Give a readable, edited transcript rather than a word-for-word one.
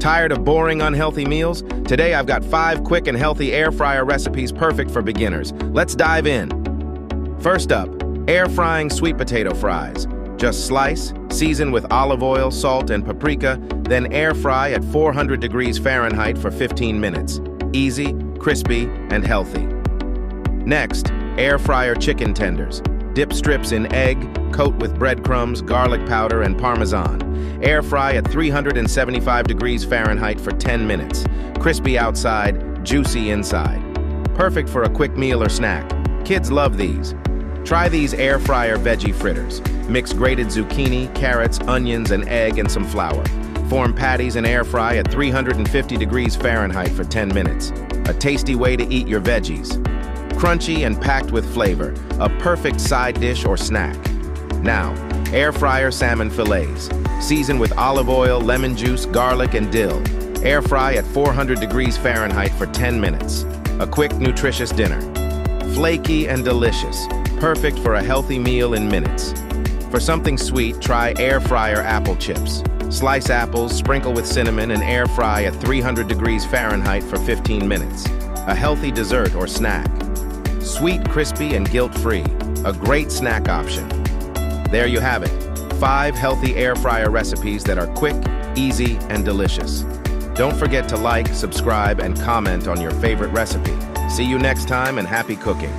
Tired of boring, unhealthy meals? Today I've got 5 quick and healthy air fryer recipes perfect for beginners. Let's dive in. First up, air frying sweet potato fries. Just slice, season with olive oil, salt, and paprika, then air fry at 400 degrees Fahrenheit for 15 minutes. Easy, crispy, and healthy. Next, air fryer chicken tenders. Dip strips in egg, coat with breadcrumbs, garlic powder, and Parmesan. Air fry at 375 degrees Fahrenheit for 10 minutes. Crispy outside, juicy inside. Perfect for a quick meal or snack. Kids love these. Try these air fryer veggie fritters. Mix grated zucchini, carrots, onions, and egg and some flour. Form patties and air fry at 350 degrees Fahrenheit for 10 minutes. A tasty way to eat your veggies. Crunchy and packed with flavor, a perfect side dish or snack. Now, air fryer salmon fillets. Season with olive oil, lemon juice, garlic, and dill. Air fry at 400 degrees Fahrenheit for 10 minutes. A quick, nutritious dinner. Flaky and delicious, perfect for a healthy meal in minutes. For something sweet, try air fryer apple chips. Slice apples, sprinkle with cinnamon, and air fry at 300 degrees Fahrenheit for 15 minutes. A healthy dessert or snack. Sweet, crispy, and guilt-free. A great snack option. There you have it. 5 healthy air fryer recipes that are quick, easy, and delicious. Don't forget to like, subscribe, and comment on your favorite recipe. See you next time, and happy cooking.